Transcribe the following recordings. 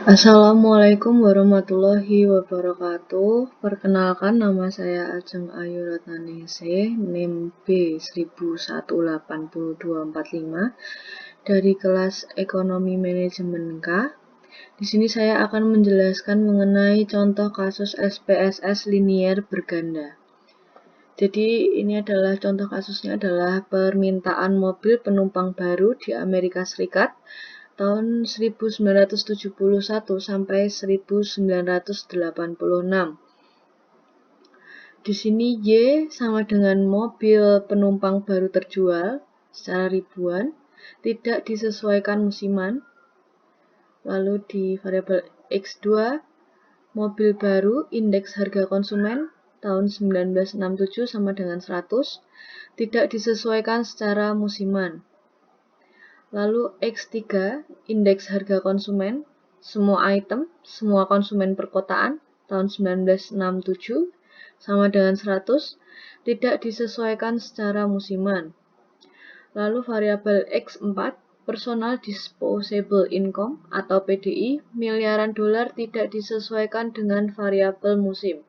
Assalamualaikum warahmatullahi wabarakatuh. Perkenalkan, nama saya Ajeng Ayu Ratnaningsih, NIM B1018245 dari kelas Ekonomi Manajemen K. Di sini saya akan menjelaskan mengenai contoh kasus SPSS linier berganda. Jadi ini adalah contoh kasusnya adalah permintaan mobil penumpang baru di Amerika Serikat tahun 1971 sampai 1986. Di sini Y sama dengan mobil penumpang baru terjual secara ribuan, tidak disesuaikan musiman. Lalu di variabel X2, mobil baru indeks harga konsumen tahun 1967 sama dengan 100, tidak disesuaikan secara musiman. Lalu X3, indeks harga konsumen, semua item, semua konsumen perkotaan, tahun 1967, sama dengan 100, tidak disesuaikan secara musiman. Lalu variabel X4, personal disposable income, atau PDI, miliaran dolar tidak disesuaikan dengan variabel musim.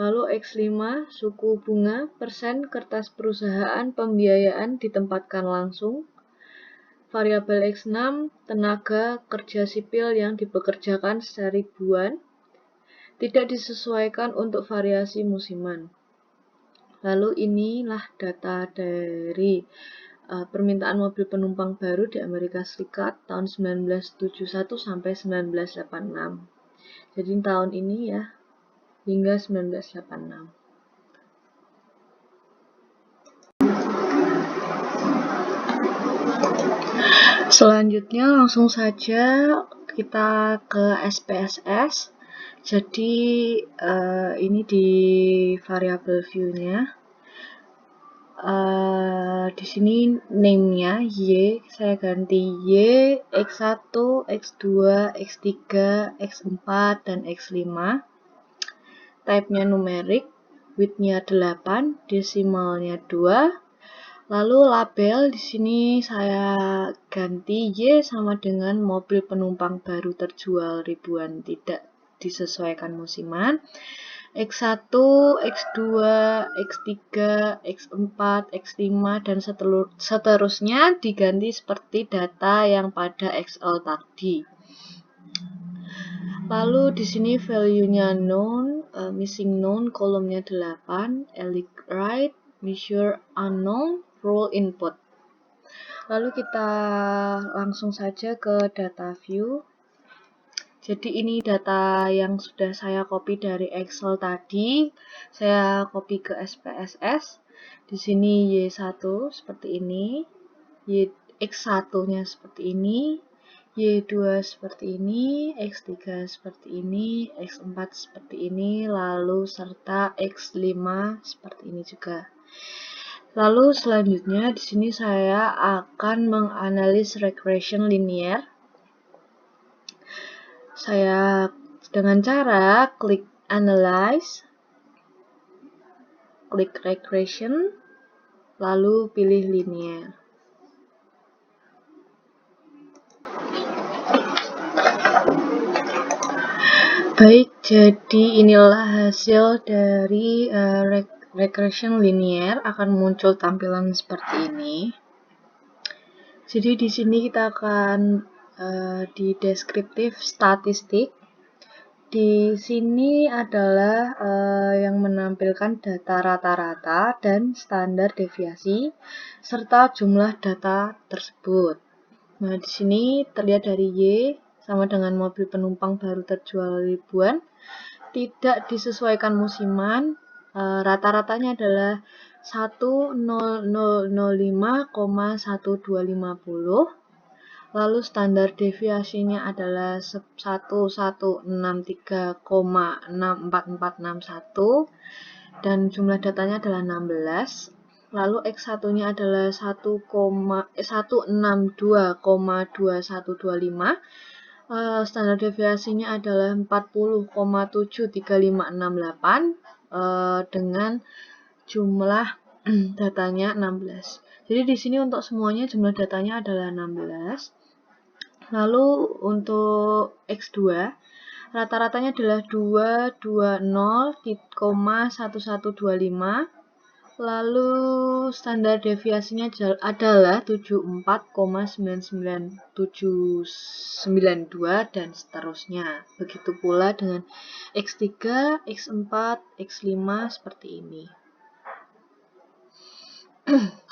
Lalu X5, suku bunga, persen, kertas perusahaan, pembiayaan ditempatkan langsung. Variabel X6, tenaga kerja sipil yang dipekerjakan secara ribuan, tidak disesuaikan untuk variasi musiman. Lalu inilah data dari permintaan mobil penumpang baru di Amerika Serikat tahun 1971 sampai 1986. Jadi tahun ini ya, hingga 1986. Selanjutnya langsung saja kita ke SPSS. Jadi ini di variabel view-nya. Di sini name-nya Y, saya ganti Y, X1, X2, X3, X4, dan X5. Type-nya numerik, width-nya 8, desimalnya 2. Lalu label di sini saya ganti Y sama dengan mobil penumpang baru terjual ribuan, tidak disesuaikan musiman. X1, X2, X3, X4, X5, dan seterusnya diganti seperti data yang pada Excel tadi. Lalu di sini value-nya known, missing known, kolomnya 8, elect right, measure unknown, rule input. Lalu kita langsung saja ke data view. Jadi ini data yang sudah saya copy dari Excel tadi, saya copy ke SPSS. Di sini Y1 seperti ini, X1-nya seperti ini, Y2 seperti ini, X3 seperti ini, X4 seperti ini, lalu serta X5 seperti ini juga. Lalu selanjutnya di sini saya akan menganalisis regression linear. Saya dengan cara klik analyze, klik regression, lalu pilih linear. Baik, jadi inilah hasil dari regression linear, akan muncul tampilan seperti ini. Jadi di sini kita akan di deskriptif statistik. Di sini adalah yang menampilkan data rata-rata dan standar deviasi serta jumlah data tersebut. Nah, di sini terlihat dari Y sama dengan mobil penumpang baru terjual ribuan, tidak disesuaikan musiman, rata-ratanya adalah 10.005,1250. Lalu standar deviasinya adalah 1163,64461 dan jumlah datanya adalah 16. Lalu X1-nya adalah 162,2125. Standar deviasinya adalah 40,73568 dengan jumlah datanya 16. Jadi di sini untuk semuanya jumlah datanya adalah 16. Lalu untuk X2 rata-ratanya adalah 220,1125. Lalu standar deviasinya adalah 74,9972 dan seterusnya. Begitu pula dengan X3, X4, X5 seperti ini.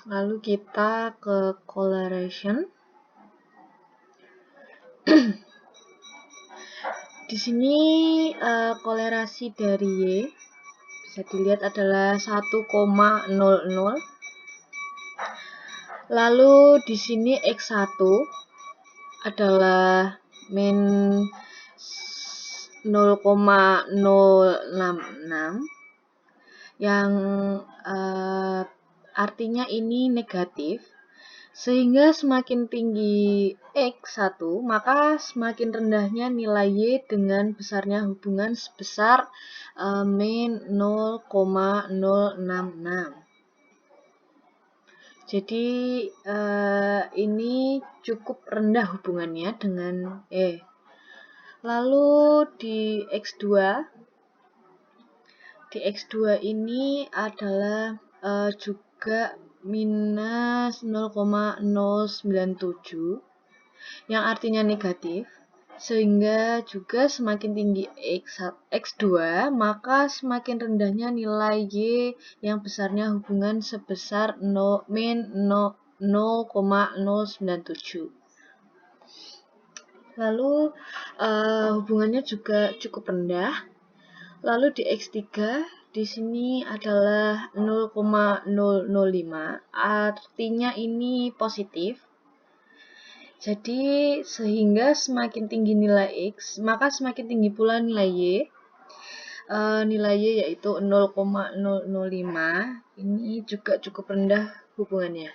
Lalu kita ke coloration. Di sini kolerasi dari Y bisa dilihat adalah 1,00. Lalu di sini X1 adalah min 0,066 yang artinya ini negatif, sehingga semakin tinggi X1 maka semakin rendahnya nilai Y dengan besarnya hubungan sebesar min 0,066. Jadi ini cukup rendah hubungannya dengan E. Lalu di X2 ini adalah juga minus 0,097 yang artinya negatif, sehingga juga semakin tinggi X2 maka semakin rendahnya nilai Y yang besarnya hubungan sebesar min 0,097. Lalu hubungannya juga cukup rendah. Lalu di X3 di sini adalah 0,005, artinya ini positif. Jadi sehingga semakin tinggi nilai X, maka semakin tinggi pula nilai Y. Nilai Y yaitu 0,005. Ini juga cukup rendah hubungannya.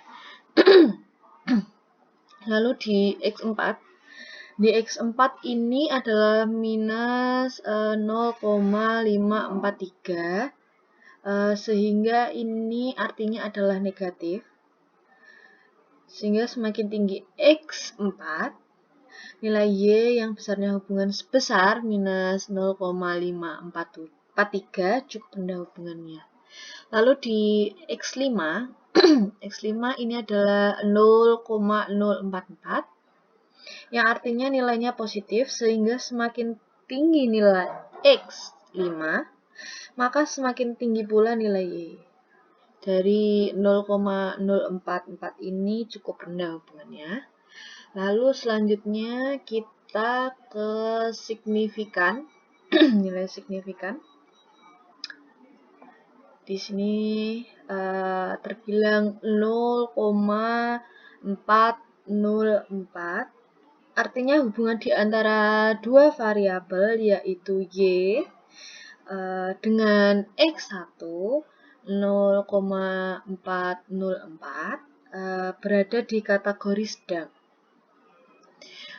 Lalu di X4 ini adalah minus 0,543, sehingga ini artinya adalah negatif. Sehingga semakin tinggi X4, nilai Y yang besarnya hubungan sebesar minus 0,543 cukup rendah hubungannya. Lalu di X5, X5 ini adalah 0,044, yang artinya nilainya positif, sehingga semakin tinggi nilai X5, maka semakin tinggi pula nilai Y. Dari 0,044 ini cukup rendah hubungannya. Lalu selanjutnya kita ke signifikan, nilai signifikan. Di sini terbilang 0,404. Artinya hubungan di antara dua variabel yaitu Y dengan X1 0,404 berada di kategori sedang.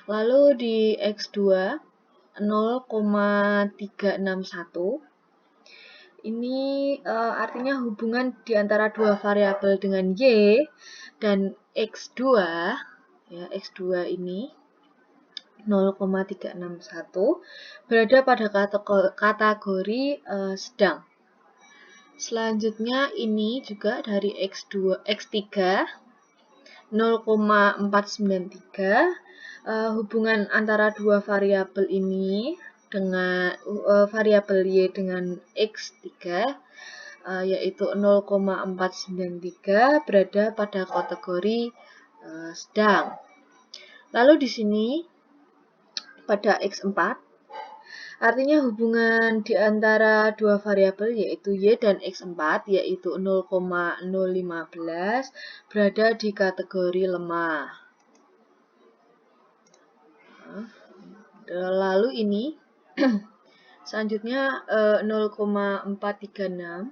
Lalu di X2 0,361. Ini artinya hubungan di antara dua variabel dengan Y dan X2, ya, X2 ini 0,361 berada pada kategori sedang. Selanjutnya ini juga dari X3 0,493. Hubungan antara dua variabel ini dengan variabel Y dengan X3 yaitu 0,493 berada pada kategori sedang. Lalu di sini pada X4 artinya hubungan di antara dua variabel yaitu Y dan X4 yaitu 0,015 berada di kategori lemah. Lalu ini selanjutnya 0,436.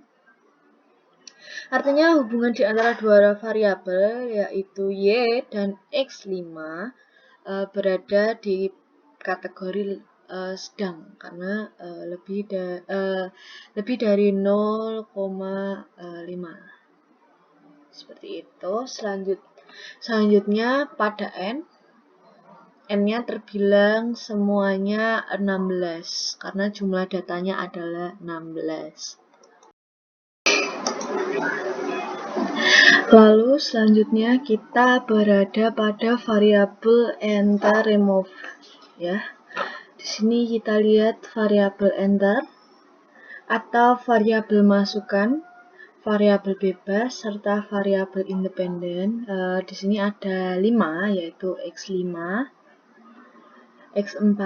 Artinya hubungan di antara dua variabel yaitu Y dan X5 berada di kategori sedang karena lebih dari 0,5. Seperti itu. Selanjutnya pada N N-nya terbilang semuanya 16 karena jumlah datanya adalah 16. Lalu selanjutnya kita berada pada variabel enter remove ya. Di sini kita lihat variabel enter atau variabel masukan, variabel bebas serta variabel independen. Di sini ada 5 yaitu X5, X4,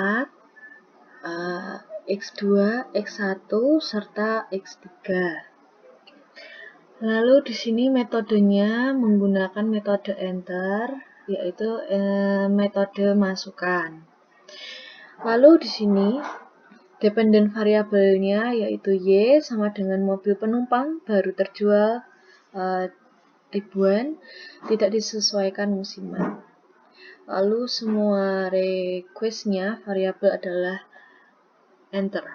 X2, X1 serta X3. Lalu di sini metodenya menggunakan metode enter, yaitu metode masukan. Lalu di sini dependent variabelnya yaitu Y sama dengan mobil penumpang baru terjual ribuan, tidak disesuaikan musiman. Lalu semua requestnya variabel adalah enter.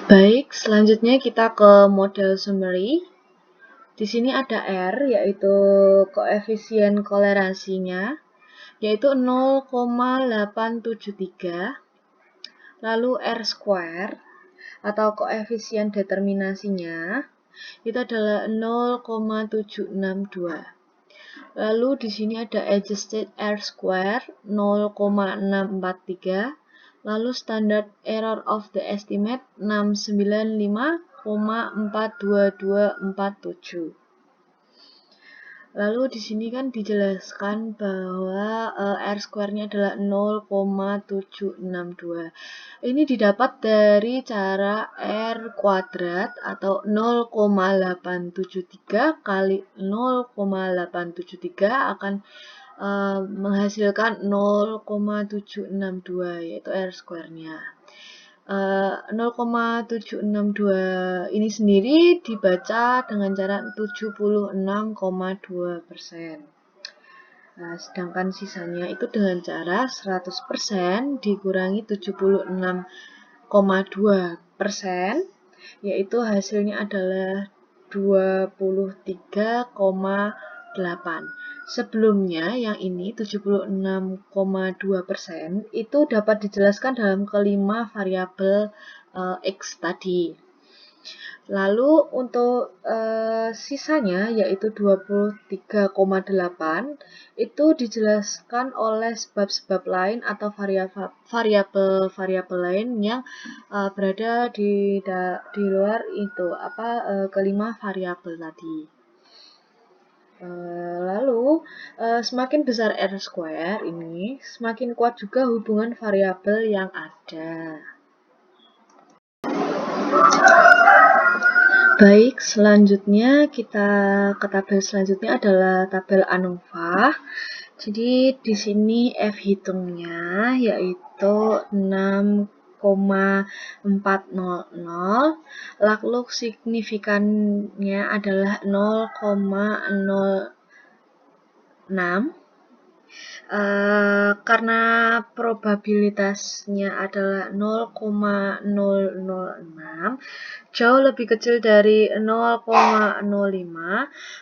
Baik, selanjutnya kita ke model summary. Di sini ada R, yaitu koefisien kolerasinya, yaitu 0,873. Lalu R square, atau koefisien determinasinya, itu adalah 0,762. Lalu di sini ada adjusted R square 0,643. Lalu standard error of the estimate 695,42247. Lalu di sini kan dijelaskan bahwa R square-nya adalah 0,762. Ini didapat dari cara R kuadrat atau 0,873 kali 0,873 akan menghasilkan 0,762 yaitu R square-nya. 0,762 ini sendiri dibaca dengan cara 76,2%. Sedangkan sisanya itu dengan cara 100% dikurangi 76,2%, yaitu hasilnya adalah 23,8. Sebelumnya yang ini 76,2% itu dapat dijelaskan dalam kelima variabel X tadi. Lalu untuk sisanya yaitu 23,8 itu dijelaskan oleh sebab-sebab lain atau variabel-variabel lain yang berada di luar itu kelima variabel tadi. Lalu semakin besar R square ini, semakin kuat juga hubungan variabel yang ada. Baik, selanjutnya kita ke tabel selanjutnya adalah tabel ANOVA. Jadi di sini F hitungnya yaitu 6,400, lakluk signifikannya adalah 0,06. Karena probabilitasnya adalah 0,006, jauh lebih kecil dari 0,05,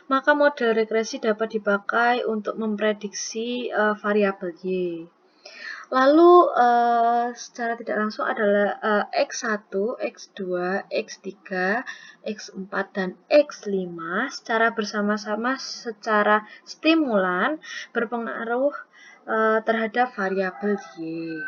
maka model regresi dapat dipakai untuk memprediksi variabel Y. Lalu secara tidak langsung adalah X1, X2, X3, X4, dan X5 secara bersama-sama secara stimulan berpengaruh terhadap variabel Y.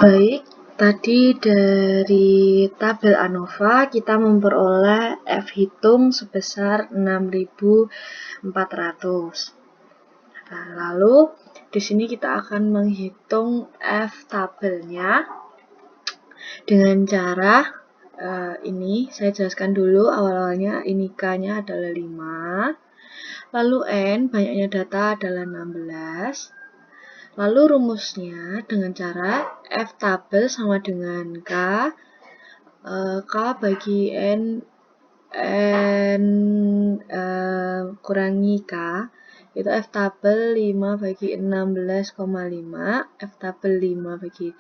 Baik, tadi dari tabel ANOVA kita memperoleh F hitung sebesar 6.400. Nah, lalu di sini kita akan menghitung F tabelnya dengan cara ini. Saya jelaskan dulu awal-awalnya. Ini K-nya adalah 5. Lalu N, banyaknya data adalah 16. Lalu rumusnya dengan cara F tabel sama dengan K bagi N kurangi K, itu F tabel 5 bagi 16,5, F tabel 5 bagi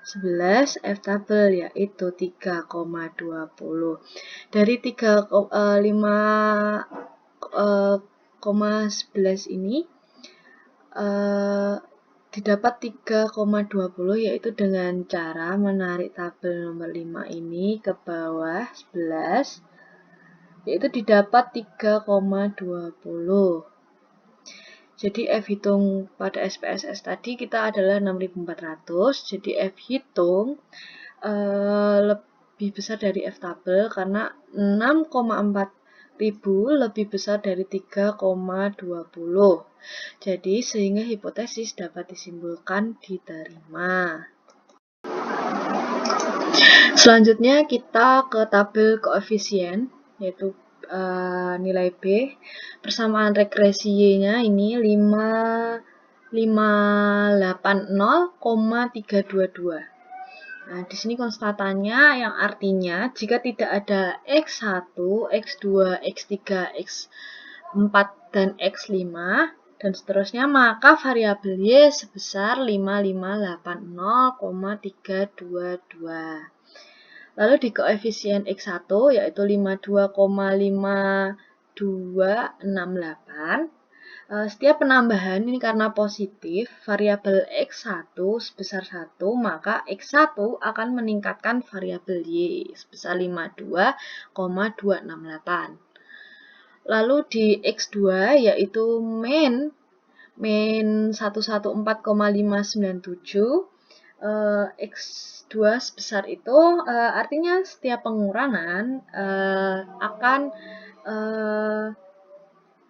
11 F tabel yaitu 3,20. Dari 5,11 ini didapat 3,20 yaitu dengan cara menarik tabel nomor 5 ini ke bawah 11 yaitu didapat 3,20. Jadi F hitung pada SPSS tadi kita adalah 6.400. Jadi F hitung lebih besar dari F tabel karena 6,4 ribu lebih besar dari 3,20. Jadi sehingga hipotesis dapat disimpulkan diterima. Selanjutnya kita ke tabel koefisien yaitu nilai B. Persamaan regresi Y-nya ini 580,322. Nah, di sini konstantannya yang artinya jika tidak ada X1, X2, X3, X4, dan X5 dan seterusnya, maka variabel Y sebesar 5580,322. Lalu di koefisien X1 yaitu 52,5268. Setiap penambahan ini karena positif variabel X1 sebesar 1, maka X1 akan meningkatkan variabel Y sebesar 52,268. Lalu di X2 yaitu min 114,597. X2 sebesar itu artinya setiap pengurangan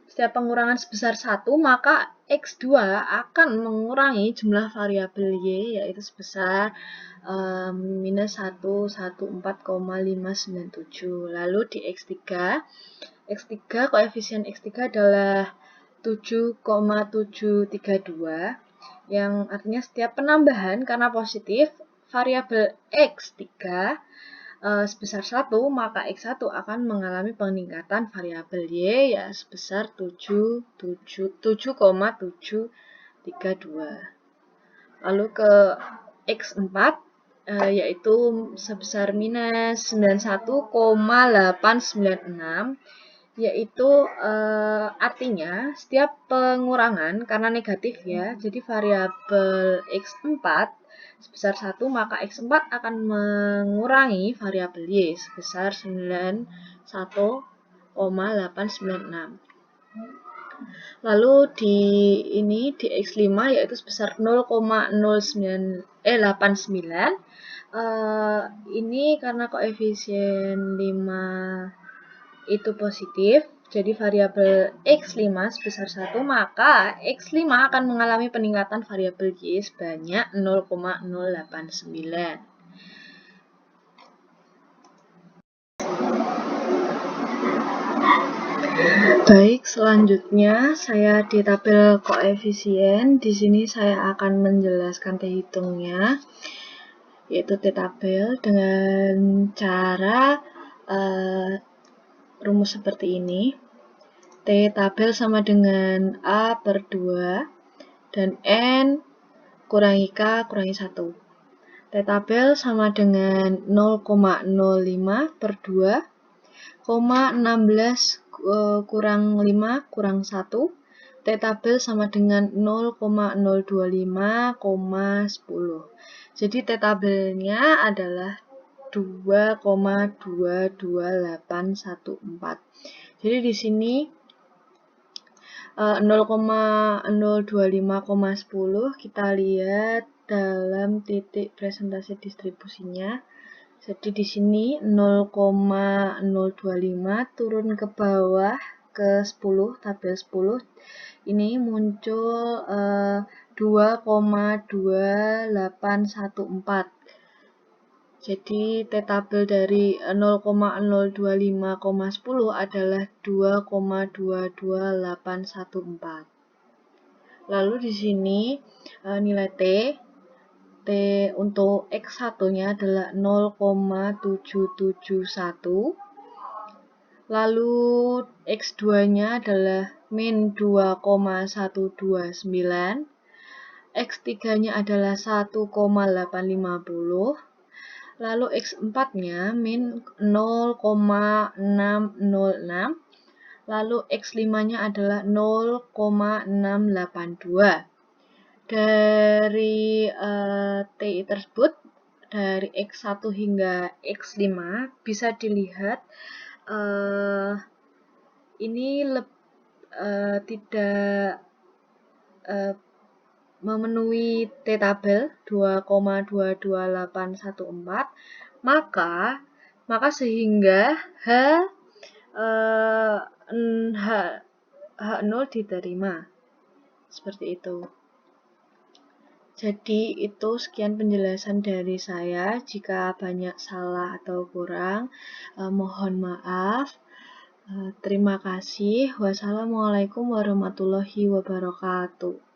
setiap pengurangan sebesar 1 maka X2 akan mengurangi jumlah variabel Y yaitu sebesar minus 114,597. Lalu di X3 koefisien X3 adalah 7,732 yang artinya setiap penambahan karena positif variabel X3 sebesar 1, maka X1 akan mengalami peningkatan variabel Y ya sebesar 7,732. Lalu ke X4 yaitu sebesar minus 91,896 yaitu artinya setiap pengurangan karena negatif ya, jadi variabel X4 sebesar 1 maka X4 akan mengurangi variabel Y sebesar 91,896. Lalu di X5 yaitu sebesar 0,89. Ini karena koefisien 5 itu positif, jadi variabel X5 sebesar 1, maka X5 akan mengalami peningkatan variabel Y sebanyak 0,089. Baik, selanjutnya saya di tabel koefisien. Di sini saya akan menjelaskan T hitungnya, yaitu T tabel dengan cara rumus seperti ini. T tabel sama dengan A per 2 dan N kurangi K kurangi 1. T tabel sama dengan 0,05 per 2, 16 kurang 5 kurang 1. T tabel sama dengan 0,025,10. Jadi T tabelnya adalah 2,22814. Jadi di sini 0,025,10 kita lihat dalam titik presentasi distribusinya. Jadi di sini 0,025 turun ke bawah ke 10, tabel 10. Ini muncul 2,2814. Jadi T tabel dari 0,025,10 adalah 2,22814. Lalu di sini nilai T untuk X1-nya adalah 0,771. Lalu X2-nya adalah min 2,129. X3-nya adalah 1,850, lalu X4-nya min 0,606, lalu X5-nya adalah 0,682. Dari TI tersebut, dari X1 hingga X5 bisa dilihat ini tidak memenuhi T-tabel 2,22814, maka sehingga H0 diterima. Seperti itu. Jadi itu sekian penjelasan dari saya. Jika banyak salah atau kurang, mohon maaf. Terima kasih. Wassalamualaikum warahmatullahi wabarakatuh.